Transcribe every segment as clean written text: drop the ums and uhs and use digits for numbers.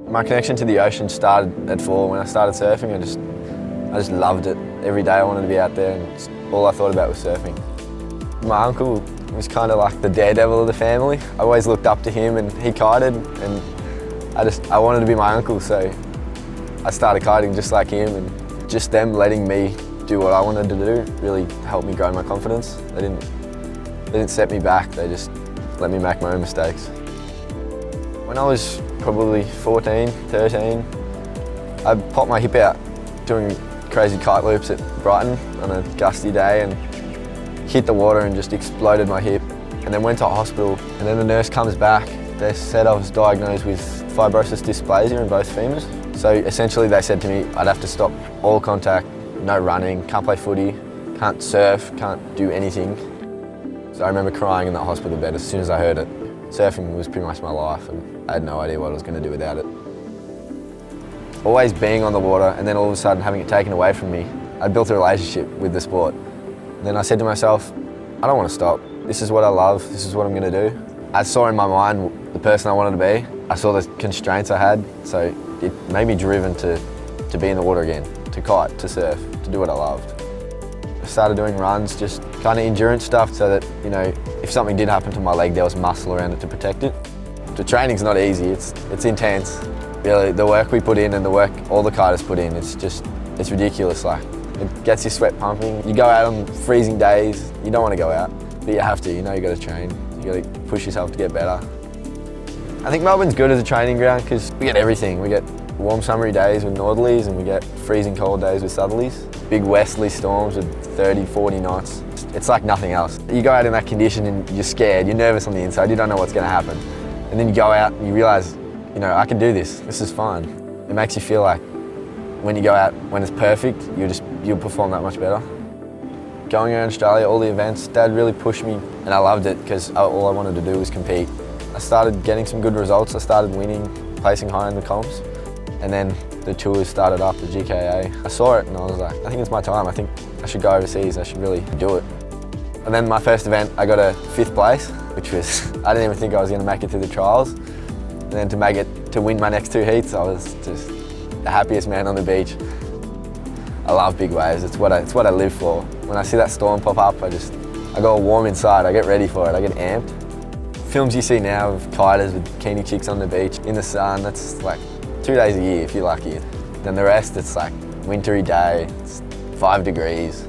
My connection to the ocean started at 4. When I started surfing, I just loved it. Every day I wanted to be out there, and all I thought about was surfing. My uncle was kind of like the daredevil of the family. I always looked up to him, and he kited, and I wanted to be my uncle, so I started kiting just like him, and just them letting me do what I wanted to do really helped me grow my confidence. They didn't set me back, they just let me make my own mistakes. When I was probably 14, 13, I popped my hip out doing crazy kite loops at Brighton on a gusty day and hit the water and just exploded my hip, and then went to hospital. And then the nurse comes back, they said I was diagnosed with fibrosis dysplasia in both femurs. So essentially they said to me I'd have to stop all contact, no running, can't play footy, can't surf, can't do anything. So I remember crying in that hospital bed as soon as I heard it. Surfing was pretty much my life, and I had no idea what I was going to do without it. Always being on the water and then all of a sudden having it taken away from me, I built a relationship with the sport. And then I said to myself, I don't want to stop. This is what I love, this is what I'm going to do. I saw in my mind the person I wanted to be. I saw the constraints I had, so it made me driven to be in the water again, to kite, to surf, to do what I loved. I started doing runs, just kind of endurance stuff so that, you know, if something did happen to my leg, there was muscle around it to protect it. The training's not easy, it's intense. Really, the work we put in and the work all the kiters put in, it's ridiculous. Like, it gets your sweat pumping. You go out on freezing days, you don't want to go out, but you have to, you know you got to train. You got to push yourself to get better. I think Melbourne's good as a training ground because we get everything. We get warm summery days with northerlies and we get freezing cold days with southerlies. Big westerly storms with 30, 40 knots. It's like nothing else. You go out in that condition and you're scared, you're nervous on the inside, you don't know what's going to happen. And then you go out and you realise, you know, I can do this, this is fun. It makes you feel like when you go out, when it's perfect, you'll perform that much better. Going around Australia, all the events, Dad really pushed me and I loved it because all I wanted to do was compete. I started getting some good results, I started winning, placing high in the comps, and then the tours started up, the GKA. I saw it and I was like, I think it's my time, I think I should go overseas, I should really do it. And then my first event, I got a 5th place, which was, I didn't even think I was going to make it through the trials. And then to win my next 2 heats, I was just the happiest man on the beach. I love big waves, it's what I live for. When I see that storm pop up, I go all warm inside, I get ready for it, I get amped. Films you see now of kiters with bikini chicks on the beach in the sun, that's like 2 days a year if you're lucky. Then the rest, it's like wintry day, it's 5 degrees.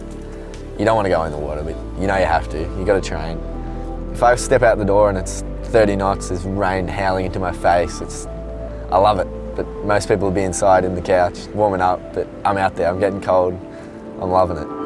You don't want to go in the water, but you know you have to, you got to train. If I step out the door and it's 30 knots, there's rain howling into my face, I love it. But most people will be inside in the couch, warming up, but I'm out there, I'm getting cold, I'm loving it.